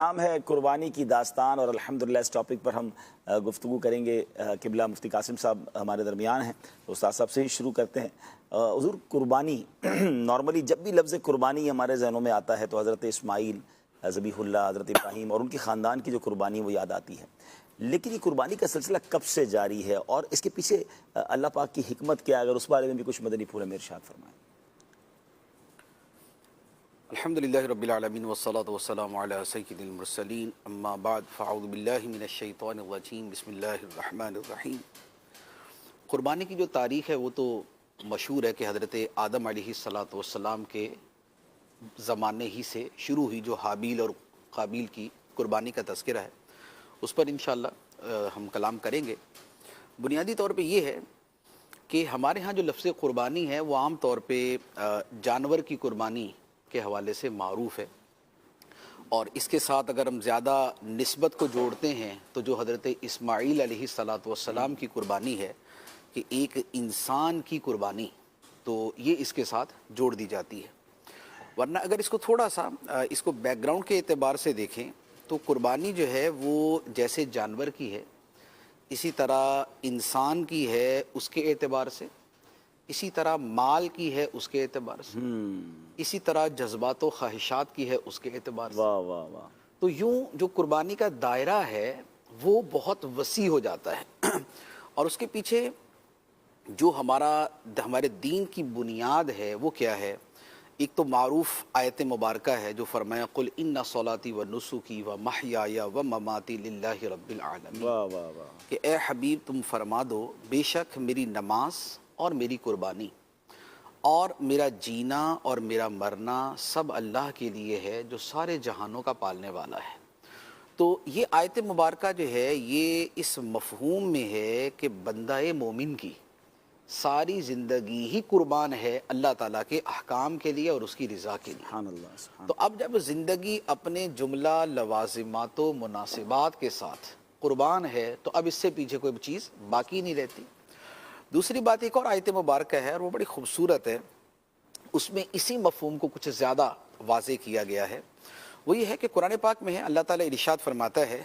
نام ہے قربانی کی داستان، اور الحمدللہ اس ٹاپک پر ہم گفتگو کریں گے۔ قبلہ مفتی قاسم صاحب ہمارے درمیان ہیں، تو استاد صاحب سے ہی شروع کرتے ہیں۔ حضور، قربانی نارملی جب بھی لفظ قربانی ہمارے ذہنوں میں آتا ہے تو حضرت اسماعیل، ذبیح اللہ، حضرت ابراہیم اور ان کے خاندان کی جو قربانی وہ یاد آتی ہے، لیکن یہ قربانی کا سلسلہ کب سے جاری ہے اور اس کے پیچھے اللہ پاک کی حکمت کیا ہے؟ اگر اس بارے میں بھی کچھ مدنی پھول میں ارشاد فرمائیں۔ الحمدللہ رب العالمین والصلاة والسلام علی سید المرسلین، اما بعد فاعوذ باللہ من الشیطان الرجیم، بسم اللہ الرحمن الرحیم۔ قربانی کی جو تاریخ ہے وہ تو مشہور ہے کہ حضرت آدم علیہ السلام کے زمانے ہی سے شروع ہوئی، جو حابیل اور قابیل کی قربانی کا تذکرہ ہے، اس پر انشاءاللہ ہم کلام کریں گے۔ بنیادی طور پہ یہ ہے کہ ہمارے ہاں جو لفظ قربانی ہے وہ عام طور پہ جانور کی قربانی کے حوالے سے معروف ہے، اور اس کے ساتھ اگر ہم زیادہ نسبت کو جوڑتے ہیں تو جو حضرت اسماعیل علیہ السلام کی قربانی ہے کہ ایک انسان کی قربانی، تو یہ اس کے ساتھ جوڑ دی جاتی ہے۔ ورنہ اگر اس کو تھوڑا سا اس کو بیک گراؤنڈ کے اعتبار سے دیکھیں تو قربانی جو ہے وہ جیسے جانور کی ہے، اسی طرح انسان کی ہے اس کے اعتبار سے، اسی طرح مال کی ہے اس کے اعتبار سے، اسی طرح جذبات و خواہشات کی ہے اس کے اعتبار سے۔ واہ واہ واہ۔ تو یوں جو قربانی کا دائرہ ہے وہ بہت وسیع ہو جاتا ہے، اور اس کے پیچھے جو ہمارے دین کی بنیاد ہے وہ کیا ہے؟ ایک تو معروف آیت مبارکہ ہے جو فرمایا قل ان صلاتی و نسکی و محیای و مماتی للہ رب العالمین، واہ واہ واہ، کہ اے حبیب تم فرما دو بے شک میری نماز اور میری قربانی اور میرا جینا اور میرا مرنا سب اللہ کے لیے ہے جو سارے جہانوں کا پالنے والا ہے۔ تو یہ آیت مبارکہ جو ہے یہ اس مفہوم میں ہے کہ بندہ مومن کی ساری زندگی ہی قربان ہے اللہ تعالیٰ کے احکام کے لیے اور اس کی رضا کے لیے۔ سبحان اللہ، سبحان تو اب جب زندگی اپنے جملہ لوازمات و مناسبات کے ساتھ قربان ہے تو اب اس سے پیچھے کوئی چیز باقی نہیں رہتی۔ دوسری بات ایک اور آیت مبارکہ ہے اور وہ بڑی خوبصورت ہے، اس میں اسی مفہوم کو کچھ زیادہ واضح کیا گیا ہے۔ وہ یہ ہے کہ قرآن پاک میں ہے، اللہ تعالیٰ ارشاد فرماتا ہے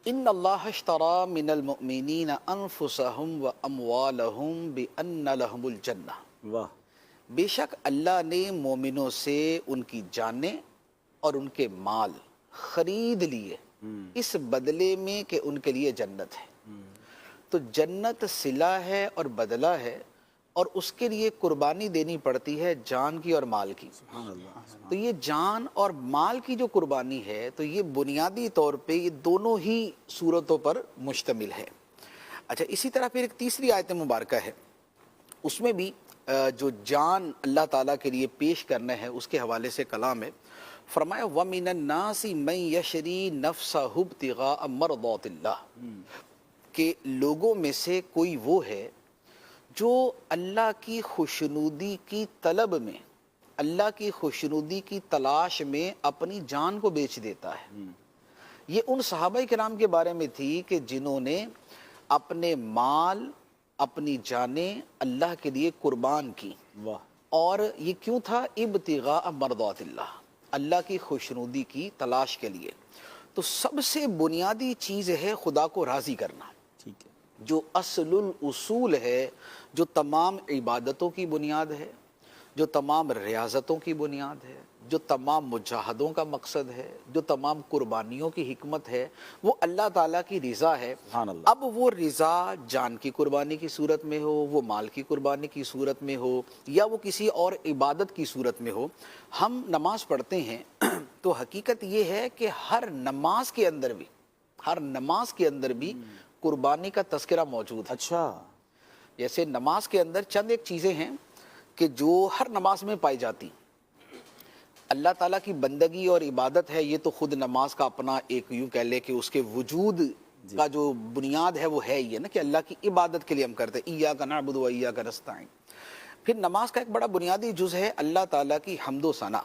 ان اللہ اشتری من المؤمنین انفسهم واموالهم بان لهم الجنہ، واہ، بے شک اللہ نے مومنوں سے ان کی جانیں اور ان کے مال خرید لیے اس بدلے میں کہ ان کے لیے جنت ہے۔ تو جنت صلہ ہے اور بدلہ ہے، اور اس کے لیے قربانی دینی پڑتی ہے جان کی اور مال کی۔ سبحان اللہ۔ تو یہ جان اور مال کی جو قربانی ہے تو یہ بنیادی طور پہ یہ دونوں ہی صورتوں پر مشتمل ہے۔ اچھا، اسی طرح پھر ایک تیسری آیت مبارکہ ہے، اس میں بھی جو جان اللہ تعالیٰ کے لیے پیش کرنا ہے اس کے حوالے سے کلام ہے۔ فرمایا وَمِنَ النَّاسِ مَن يَشْرِي نَفْسَهُ ابْتِغَاءَ مَرْضَاتِ اللَّهِ، کہ لوگوں میں سے کوئی وہ ہے جو اللہ کی خوشنودی کی طلب میں، اللہ کی خوشنودی کی تلاش میں اپنی جان کو بیچ دیتا ہے۔ یہ ان صحابہ کرام کے بارے میں تھی کہ جنہوں نے اپنے مال، اپنی جانیں اللہ کے لیے قربان کی، واہ، اور یہ کیوں تھا؟ ابتغاء مرضات اللہ، اللہ کی خوشنودی کی تلاش کے لیے۔ تو سب سے بنیادی چیز ہے خدا کو راضی کرنا، ٹھیک ہے، جو اصل الاصول ہے، جو تمام عبادتوں کی بنیاد ہے، جو تمام ریاضتوں کی بنیاد ہے، جو تمام مجاہدوں کا مقصد ہے، جو تمام قربانیوں کی حکمت ہے، وہ اللہ تعالیٰ کی رضا ہے۔ سبحان اللہ۔ اب وہ رضا جان کی قربانی کی صورت میں ہو، وہ مال کی قربانی کی صورت میں ہو، یا وہ کسی اور عبادت کی صورت میں ہو۔ ہم نماز پڑھتے ہیں تو حقیقت یہ ہے کہ ہر نماز کے اندر بھی قربانی کا تذکرہ موجود ہے۔ اچھا، جیسے نماز کے اندر چند ایک چیزیں ہیں کہ جو ہر نماز میں پائی جاتی، اللہ تعالیٰ کی بندگی اور عبادت ہے، یہ تو خود نماز کا اپنا ایک یوں کہہ لے کہ اس کے وجود کا جو بنیاد ہے وہ ہے ہی ہے نا، کہ اللہ کی عبادت کے لیے ہم کرتے ہیں ایاک نعبد و ایاک نستعین۔ پھر نماز کا ایک بڑا بنیادی جز ہے اللہ تعالیٰ کی حمد و ثنا۔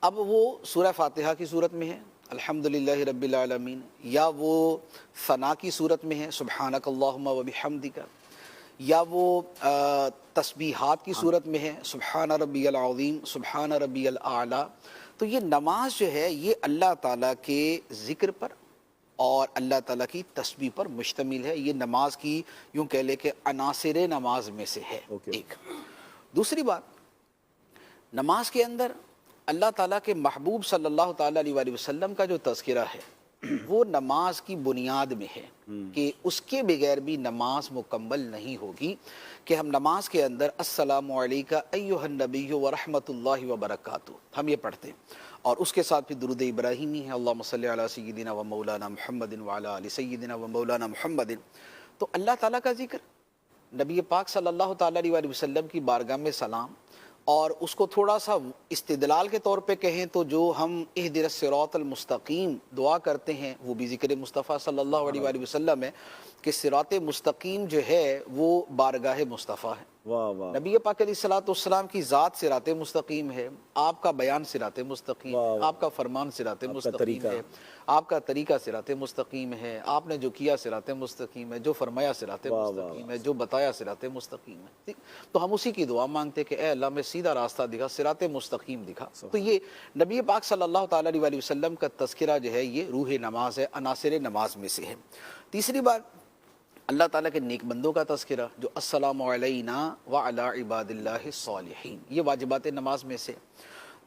اب وہ سورہ فاتحہ کی صورت میں ہے الحمدللہ رب العالمین، یا وہ ثنا کی صورت میں ہے سبحانک اللہم و بحمدک، یا وہ تسبیحات کی صورت میں ہے سبحان ربی العظیم، سبحان ربی الاعلیٰ۔ تو یہ نماز جو ہے یہ اللہ تعالیٰ کے ذکر پر اور اللہ تعالیٰ کی تسبیح پر مشتمل ہے. یہ نماز کی یوں کہہ لے کہ عناصر نماز میں سے ہے. ایک دوسری بات، نماز کے اندر اللہ تعالیٰ کے محبوب صلی اللہ تعالیٰ علیہ وآلہ وسلم کا جو تذکرہ ہے وہ نماز کی بنیاد میں ہے کہ اس کے بغیر بھی نماز مکمل نہیں ہوگی. کہ ہم نماز کے اندر السلام علیکہ ایھا النبی ورحمۃ اللہ وبرکاتہ ہم یہ پڑھتے ہیں، اور اس کے ساتھ پھر درود ابراہیمی ہے، اللہم صلی علی سیدنا و مولانا محمد وعلی آل سیدنا و مولانا محمد. تو اللہ تعالیٰ کا ذکر، نبی پاک صلی اللہ تعالیٰ علیہ وآلہ وسلم کی بارگاہ میں سلام، اور اس کو تھوڑا سا استدلال کے طور پہ کہیں تو جو ہم اہدنا الصراط المستقیم دعا کرتے ہیں وہ بھی ذکر مصطفیٰ صلی اللہ علیہ وآلہ وسلم ہے کہ صراط مستقیم جو ہے وہ بارگاہ مصطفیٰ ہے. نبی پاک علیہ الصلوۃ والسلام کی ذات صراط مستقیم ہے، آپ کا بیان صراط مستقیم ہے، آپ کا فرمان صراط مستقیم ہے، آپ کا طریقہ صراط مستقیم ہے، آپ نے جو کیا صراط مستقیم ہے، جو فرمایا صراط مستقیم ہے، جو بتایا صراط مستقیم ہے. تو ہم اسی کی دعا مانگتے کہ اے اللہ میں سیدھا راستہ دکھا، صراط مستقیم دکھا. تو یہ نبی پاک صلی اللہ تعالیٰ علیہ وآلہ وسلم کا تذکرہ جو ہے یہ روح نماز ہے، عناصر نماز میں سے ہے. تیسری بات، اللہ تعالیٰ کے نیک بندوں کا تذکرہ جو السلام علینا وعلی عباد اللہ الصالحین، یہ واجبات نماز میں سے.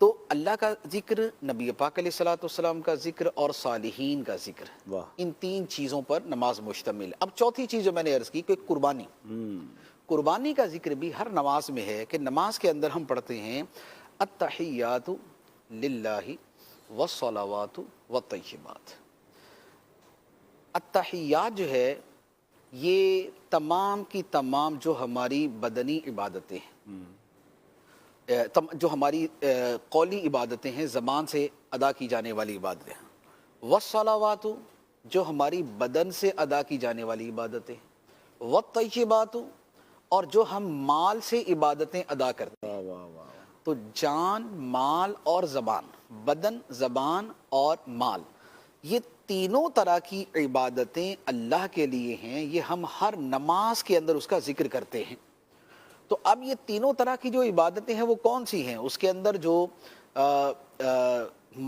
تو اللہ کا ذکر، نبی پاک علیہ الصلوۃ والسلام کا ذکر اور صالحین کا ذکر، ان تین چیزوں پر نماز مشتمل ہے. اب چوتھی چیز جو میں نے عرض کی کہ قربانی، قربانی کا ذکر بھی ہر نماز میں ہے. کہ نماز کے اندر ہم پڑھتے ہیں التحیات للہ والصلوات والطیبات. التحیات جو ہے یہ تمام کی تمام جو ہماری بدنی عبادتیں ہیں، جو ہماری قولی عبادتیں ہیں، زبان سے ادا کی جانے والی عبادتیں ہیں، والصلوات جو ہماری بدن سے ادا کی جانے والی عبادتیں، والطیبات اور جو ہم مال سے عبادتیں ادا کرتے ہیں. تو جان، مال اور زبان، بدن، زبان اور مال، یہ تینوں طرح کی عبادتیں اللہ کے لیے ہیں. یہ ہم ہر نماز کے اندر اس کا ذکر کرتے ہیں. تو اب یہ تینوں طرح کی جو عبادتیں ہیں وہ کون سی ہیں؟ اس کے اندر جو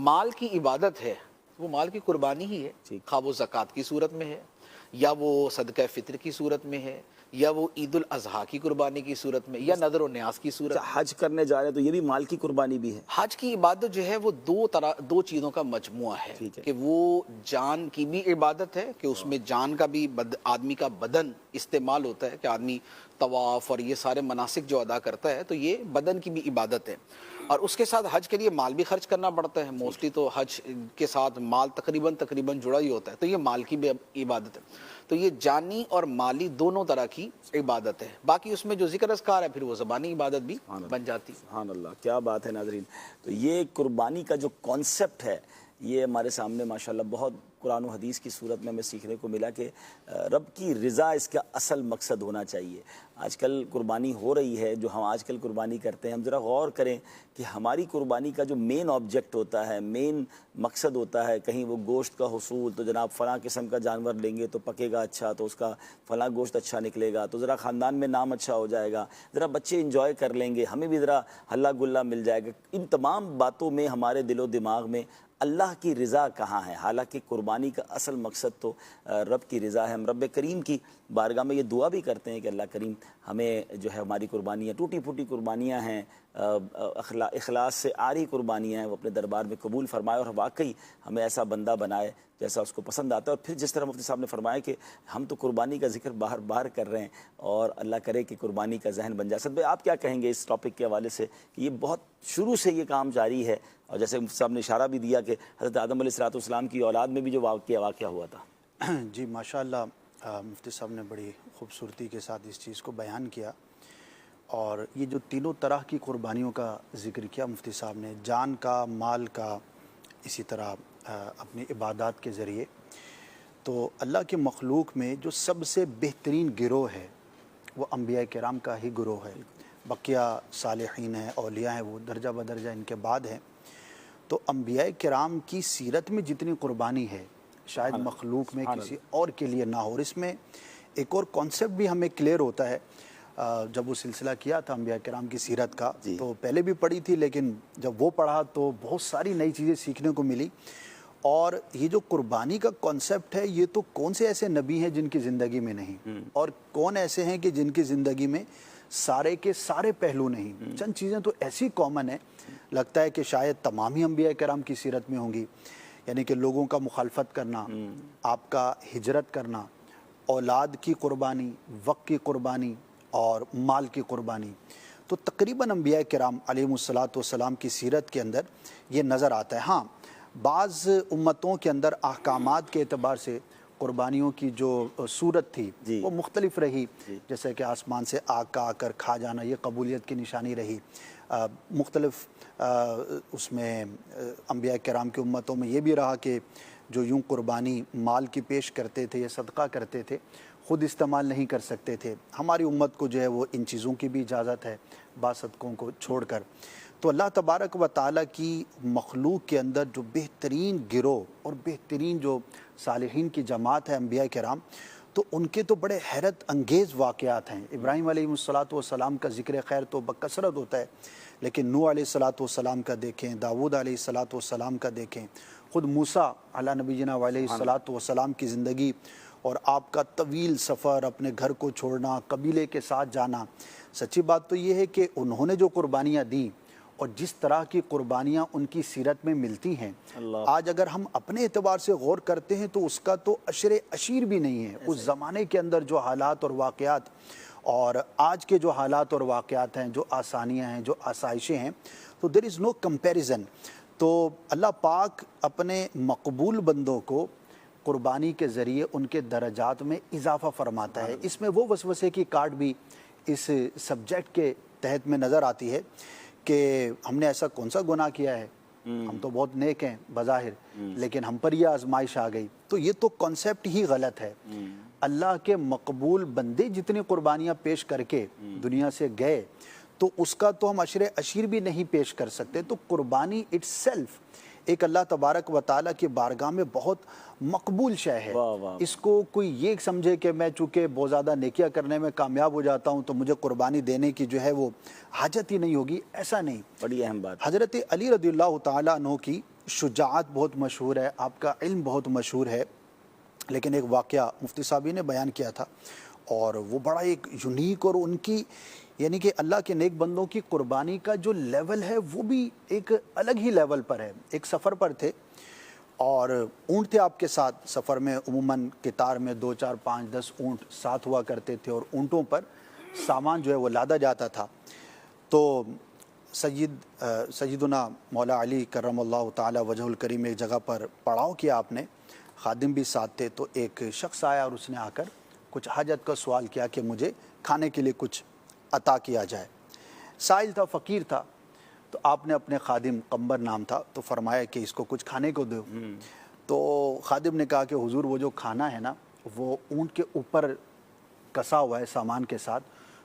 مال کی عبادت ہے وہ مال کی قربانی ہی ہے، خواہ وہ زکوٰۃ کی صورت میں ہے، یا وہ صدقہ فطر کی صورت میں ہے، یا وہ عید الاضحیٰ کی قربانی کی صورت میں، یا نذر و نیاز کی صورت. حج کرنے جا رہے ہیں تو یہ بھی مال کی قربانی بھی ہے. حج کی عبادت جو ہے وہ دو چیزوں کا مجموعہ ہے کہ وہ جان کی بھی عبادت ہے کہ اس میں جان کا بھی آدمی کا بدن استعمال ہوتا ہے کہ آدمی طواف اور یہ سارے مناسک جو ادا کرتا ہے تو یہ بدن کی بھی عبادت ہے. اور اس کے ساتھ حج کے لیے مال بھی خرچ کرنا پڑتا ہے. موسٹلی تو حج کے ساتھ مال تقریباً جڑا ہی ہوتا ہے، تو یہ مال کی بھی عبادت ہے. تو یہ جانی اور مالی دونوں طرح کی عبادت ہے. باقی اس میں جو ذکر اذکار ہے پھر وہ زبانی عبادت بھی بن جاتی. سبحان اللہ، کیا بات ہے ناظرین. تو یہ قربانی کا جو کانسیپٹ ہے یہ ہمارے سامنے ماشاءاللہ بہت قرآن و حدیث کی صورت میں ہمیں سیکھنے کو ملا کہ رب کی رضا اس کا اصل مقصد ہونا چاہیے. آج کل قربانی ہو رہی ہے، جو ہم آج کل قربانی کرتے ہیں، ہم ذرا غور کریں کہ ہماری قربانی کا جو مین آبجیکٹ ہوتا ہے، مین مقصد ہوتا ہے، کہیں وہ گوشت کا حصول، تو جناب فلاں قسم کا جانور لیں گے تو پکے گا اچھا، تو اس کا فلاں گوشت اچھا نکلے گا، تو ذرا خاندان میں نام اچھا ہو جائے گا، ذرا بچے انجوائے کر لیں گے، ہمیں بھی ذرا ہلا گلا مل جائے گا. ان تمام باتوں میں ہمارے دل و دماغ میں اللہ کی رضا کہاں ہے؟ حالانکہ قربانی کا اصل مقصد تو رب کی رضا ہے. ہم رب کریم کی بارگاہ میں یہ دعا بھی کرتے ہیں کہ اللہ کریم ہمیں جو ہے ہماری قربانیاں، ٹوٹی پھوٹی قربانیاں ہیں، اخلاص سے آری قربانیاں ہیں، وہ اپنے دربار میں قبول فرمائے اور واقعی ہمیں ایسا بندہ بنائے جیسا اس کو پسند آتا ہے. اور پھر جس طرح مفتی صاحب نے فرمایا کہ ہم تو قربانی کا ذکر باہر باہر کر رہے ہیں، اور اللہ کرے کہ قربانی کا ذہن بن جائے. اسد بھائی آپ کیا کہیں گے اس ٹاپک کے حوالے سے کہ یہ بہت شروع سے یہ کام جاری ہے، اور جیسے مفتی صاحب نے اشارہ بھی دیا کہ حضرت آدم علیہ الصلوۃ والسلام کی اولاد میں بھی جو واقعہ ہوا تھا. جی ماشاءاللہ، مفتی صاحب نے بڑی خوبصورتی کے ساتھ اس چیز کو بیان کیا. اور یہ جو تینوں طرح کی قربانیوں کا ذکر کیا مفتی صاحب نے، جان کا، مال کا، اسی طرح اپنی عبادات کے ذریعے، تو اللہ کے مخلوق میں جو سب سے بہترین گروہ ہے وہ انبیاء کرام کا ہی گروہ ہے. بقیہ صالحین ہیں، اولیاء ہیں، وہ درجہ بدرجہ ان کے بعد ہیں. تو انبیاء کرام کی سیرت میں جتنی قربانی ہے شاید مخلوق میں کسی اور کے لیے نہ ہو. اور اس میں ایک اور کانسیپٹ بھی ہمیں کلیئر ہوتا ہے. جب وہ سلسلہ کیا تھا انبیاء کرام کی سیرت کا تو پہلے بھی پڑھی تھی، لیکن جب وہ پڑھا تو بہت ساری نئی چیزیں سیکھنے کو ملی. اور یہ جو قربانی کا کانسیپٹ ہے، یہ تو کون سے ایسے نبی ہیں جن کی زندگی میں نہیں، اور کون ایسے ہیں کہ جن کی زندگی میں سارے کے سارے پہلو نہیں. چند چیزیں تو ایسی کامن ہیں، لگتا ہے کہ شاید تمام ہی انبیاء کرام کی سیرت میں ہوں گی. یعنی کہ لوگوں کا مخالفت کرنا، آپ کا ہجرت کرنا، اولاد کی قربانی، وقت کی قربانی اور مال کی قربانی. تو تقریباً انبیاء کرام علیہ الصلاۃ والسلام کی سیرت کے اندر یہ نظر آتا ہے. ہاں، بعض امتوں کے اندر احکامات کے اعتبار سے قربانیوں کی جو صورت تھی وہ مختلف رہی. جیسے کہ آسمان سے آگ کا آ کر کھا جانا، یہ قبولیت کی نشانی رہی. مختلف اس میں انبیاء کرام کی امتوں میں یہ بھی رہا کہ جو یوں قربانی مال کی پیش کرتے تھے یا صدقہ کرتے تھے، خود استعمال نہیں کر سکتے تھے. ہماری امت کو جو ہے وہ ان چیزوں کی بھی اجازت ہے بعض صدقوں کو چھوڑ کر. تو اللہ تبارک و تعالیٰ کی مخلوق کے اندر جو بہترین گروہ اور بہترین جو صالحین کی جماعت ہے انبیاء کرام، تو ان کے تو بڑے حیرت انگیز واقعات ہیں. ابراہیم علیہ الصلاۃ والسلام کا ذکر خیر تو بکثرت ہوتا ہے، لیکن نوح علیہ الصلاۃ والسلام کا دیکھیں، داؤد علیہ الصلاۃ والسلام کا دیکھیں، خود موسیٰ علیہ نبینا علیہ الصلاۃ والسلام کی زندگی اور آپ کا طویل سفر، اپنے گھر کو چھوڑنا، قبیلے کے ساتھ جانا. سچی بات تو یہ ہے کہ انہوں نے جو قربانیاں دیں اور جس طرح کی قربانیاں ان کی سیرت میں ملتی ہیں، آج اگر ہم اپنے اعتبار سے غور کرتے ہیں تو اس کا تو عشر عشیر بھی نہیں ہے. اس زمانے کے اندر جو حالات اور واقعات اور آج کے جو حالات اور واقعات ہیں، جو آسانیاں ہیں، جو آسائشیں ہیں، تو دیر از نو کمپیریزن. تو اللہ پاک اپنے مقبول بندوں کو قربانی کے ذریعے ان کے درجات میں اضافہ فرماتا ہے. اس میں وہ وسوسے کی کاٹ بھی اس سبجیکٹ کے تحت میں نظر آتی ہے کہ ہم نے ایسا کون سا گناہ کیا ہے، ہم تو بہت نیک ہیں بظاہر، لیکن ہم پر یہ آزمائش آ گئی. تو یہ تو کنسیپٹ ہی غلط ہے. اللہ کے مقبول بندے جتنی قربانیاں پیش کر کے دنیا سے گئے، تو اس کا تو ہم عشر عشیر بھی نہیں پیش کر سکتے. تو قربانی اٹ سیلف ایک اللہ تبارک و تعالیٰ کی بارگاہ میں بہت مقبول شے ہے. اس کو کوئی یہ سمجھے کہ میں چونکہ بہت زیادہ نیکیاں کرنے میں کامیاب ہو جاتا ہوں تو مجھے قربانی دینے کی جو ہے وہ حاجت ہی نہیں ہوگی، ایسا نہیں. بڑی اہم بات. حضرت علی رضی اللہ تعالیٰ عنہ کی شجاعت بہت مشہور ہے، آپ کا علم بہت مشہور ہے، لیکن ایک واقعہ مفتی صاحب نے بیان کیا تھا اور وہ بڑا ایک یونیک، اور ان کی یعنی کہ اللہ کے نیک بندوں کی قربانی کا جو لیول ہے وہ بھی ایک الگ ہی لیول پر ہے. ایک سفر پر تھے اور اونٹ تھے آپ کے ساتھ. سفر میں عموماً قطار میں 2 4 5 10 اونٹ ساتھ ہوا کرتے تھے اور اونٹوں پر سامان جو ہے وہ لادا جاتا تھا. تو سیدنا مولا علی کرم اللہ تعالی وجہ الکریم ایک جگہ پر پڑاؤ کیا آپ نے، خادم بھی ساتھ تھے. تو ایک شخص آیا اور اس نے آ کر کچھ حاجت کا سوال کیا کہ مجھے کھانے کے لیے کچھ عطا کیا جائے. سائل تھا، فقیر تھا. تو آپ نے اپنے خادم، قمبر نام تھا، تو فرمایا کہ اس کو کچھ کھانے کو دو. تو خادم نے کہا کہ حضور وہ جو کھانا ہے نا وہ اونٹ کے اوپر کسا ہوا ہے سامان کے ساتھ،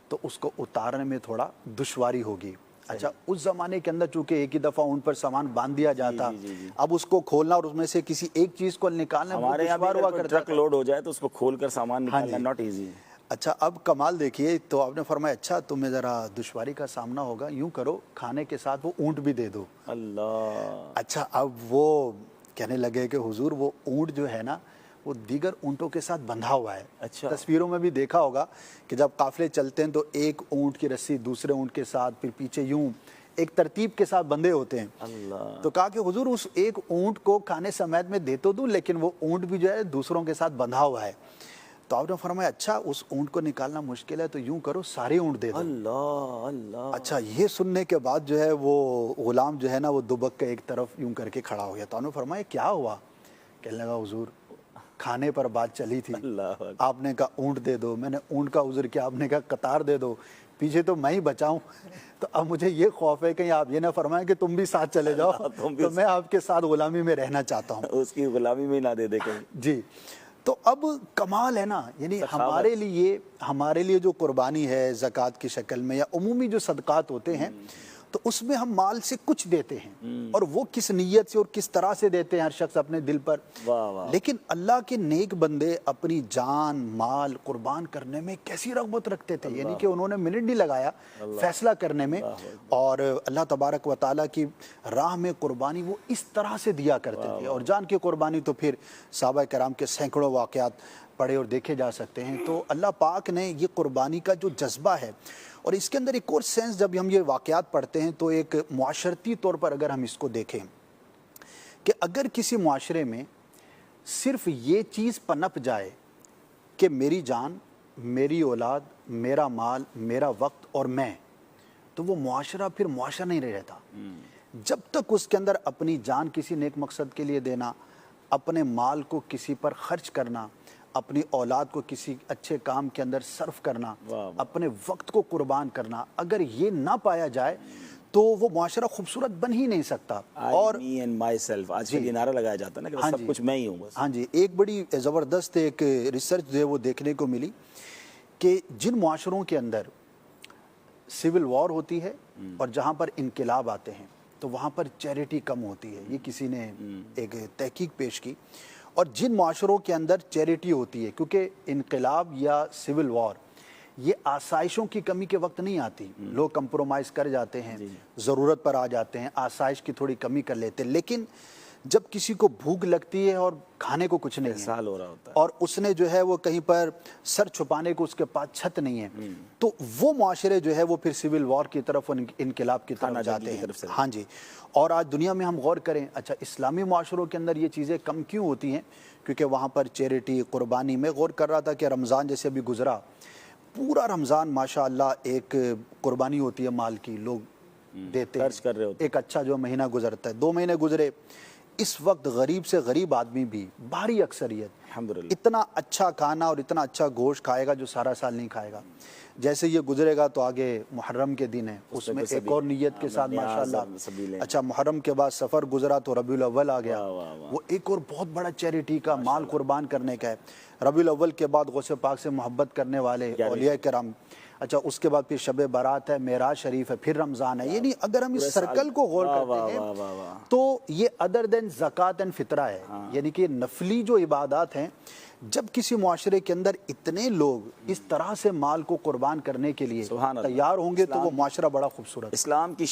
تو اس کو اتارنے میں تھوڑا دشواری ہوگی. اچھا، اس زمانے کے اندر چونکہ ایک ہی دفعہ اونٹ پر سامان باندھ دیا جاتا، اب اس کو کھولنا اور اس میں سے کسی ایک چیز کو نکالنا ہمارے یہاں دشوار ہوا کرتا. ٹرک لوڈ ہو جائے تو اس کو کھول کر سامان نکالنا ناٹ ایزی. اچھا، اب کمال دیکھیے. تو آپ نے فرمایا اچھا تمہیں ذرا دشواری کا سامنا ہوگا، یوں کرو کھانے کے ساتھ وہ اونٹ بھی دے دو. اللہ. اچھا، اب وہ کہنے لگے کہ حضور وہ اونٹ جو ہے نا وہ دیگر اونٹوں کے ساتھ بندھا ہوا ہے. اچھا. تصویروں میں بھی دیکھا ہوگا کہ جب قافلے چلتے ہیں تو ایک اونٹ کی رسی دوسرے اونٹ کے ساتھ، پھر پیچھے یوں ایک ترتیب کے ساتھ بندھے ہوتے ہیں. اللہ. تو کہا کہ حضور اس ایک اونٹ کو کھانے سمیت میں دے تو دوں، لیکن وہ اونٹ بھی جو ہے دوسروں کے ساتھ بندھا ہوا ہے. تو آپ نے فرمایا اچھا اس اونٹ کو نکالنا مشکل ہے تو یوں کرو سارے اونٹ دے دو. اللہ اللہ. اچھا، یہ سننے کے بعد جو ہے وہ غلام جو ہے نا وہ دبک کے ایک طرف یوں کر کے کھڑا ہو گیا. تو آپ نے فرمایا کیا ہوا؟ کہنے لگا حضور کھانے پر بات چلی تھی، آپ نے کہا اونٹ دے دو، میں نے اونٹ کا عذر کیا، آپ نے کہا قطار دے دو، پیچھے تو میں ہی بچاؤں. تو اب مجھے یہ خوف ہے کہ آپ یہ نہ فرمائیں کہ تم بھی ساتھ چلے جاؤ، تو میں آپ کے ساتھ غلامی میں رہنا چاہتا ہوں. اس کی غلامی میں نہ دے دے کہیں. جی. تو اب کمال ہے نا، یعنی ہمارے لیے جو قربانی ہے زکوٰۃ کی شکل میں یا عمومی جو صدقات ہوتے ہیں تو اس میں ہم مال سے کچھ دیتے ہیں، اور وہ کس نیت سے اور کس طرح سے دیتے ہیں ہر شخص اپنے دل پر. واہ واہ. لیکن اللہ کے نیک بندے اپنی جان مال قربان کرنے میں کیسی رغبت رکھتے تھے، یعنی کہ انہوں نے منٹ نہیں لگایا فیصلہ کرنے میں، اور اللہ تبارک و تعالیٰ کی راہ میں قربانی وہ اس طرح سے دیا کرتے تھے. اور جان کی قربانی تو پھر صحابہ کرام کے سینکڑوں واقعات پڑھے اور دیکھے جا سکتے ہیں. تو اللہ پاک نے یہ قربانی کا جو جذبہ ہے، اور اس کے اندر ایک اور سینس جب ہم یہ واقعات پڑھتے ہیں تو ایک معاشرتی طور پر اگر ہم اس کو دیکھیں کہ اگر کسی معاشرے میں صرف یہ چیز پنپ جائے کہ میری جان، میری اولاد، میرا مال، میرا وقت اور میں، تو وہ معاشرہ پھر معاشرہ نہیں رہتا. جب تک اس کے اندر اپنی جان کسی نیک مقصد کے لیے دینا، اپنے مال کو کسی پر خرچ کرنا، اپنی اولاد کو کسی اچھے کام کے اندر صرف کرنا، اپنے وقت کو قربان کرنا، اگر یہ نہ پایا جائے تو وہ معاشرہ خوبصورت بن ہی نہیں سکتا. اور me and myself آج کل یہ نعرہ لگایا جاتا ہے نا کہ بس سب کچھ میں ہی ہوں بس. ہاں جی، ایک بڑی زبردست ایک ریسرچ جو ہے وہ دیکھنے کو ملی کہ جن معاشروں کے اندر سول وار ہوتی ہے اور جہاں پر انقلاب آتے ہیں تو وہاں پر چیریٹی کم ہوتی ہے. یہ کسی نے ایک تحقیق پیش کی. اور جن معاشروں کے اندر چیریٹی ہوتی ہے، کیونکہ انقلاب یا سول وار یہ آسائشوں کی کمی کے وقت نہیں آتی، لوگ کمپرومائز کر جاتے ہیں، ضرورت پر آ جاتے ہیں، آسائش کی تھوڑی کمی کر لیتے ہیں. لیکن جب کسی کو بھوک لگتی ہے اور کھانے کو کچھ نہیں سال ہو رہا ہوتا ہے اور اس نے جو ہے وہ کہیں پر سر چھپانے کو اس کے پاس چھت نہیں ہے، تو وہ معاشرے جو ہے وہ پھر سول وار کی طرف، انقلاب کی طرف جاتے ہیں. ہاں جی. اور آج دنیا میں ہم غور کریں، اچھا اسلامی معاشروں کے اندر یہ چیزیں کم کیوں ہوتی ہیں؟ کیونکہ وہاں پر چیریٹی، قربانی. میں غور کر رہا تھا کہ رمضان جیسے ابھی گزرا، پورا رمضان ماشاءاللہ ایک قربانی ہوتی ہے مال کی، لوگ دیتے خرچ کر رہے ہوتے. ایک اچھا جو مہینہ گزرتا ہے. 2 مہینے گزرے، اس وقت غریب سے غریب آدمی بھی، بھاری اکثریت الحمدللہ اتنا اچھا کھانا اور اتنا اچھا گوشت کھائے گا جو سارا سال نہیں کھائے گا. جیسے یہ گزرے گا تو آگے محرم کے دن ہے، اس میں ایک اور نیت کے ساتھ ماشاءاللہ. اچھا محرم کے بعد سفر گزرا تو ربیع الاول آ گیا، وہ ایک اور بہت بڑا چیریٹی کا، مال قربان کرنے کا ہے. ربیع الاول کے بعد غوث پاک سے محبت کرنے والے اولیاء کرام. اچھا اس کے بعد پھر شب برات ہے، معراج شریف ہے، پھر رمضان ہے. یعنی اگر ہم اس سرکل کو غور کرتے ہیں تو یہ ادر دین زکوٰۃ اینڈ فطرہ ہے، یعنی کہ نفلی جو عبادات ہیں. جب کسی معاشرے کے اندر اتنے لوگ اس طرح سے مال کو قربان کرنے کے لیے تیار ہوں گے تو وہ معاشرہ بڑا خوبصورت. اسلام کی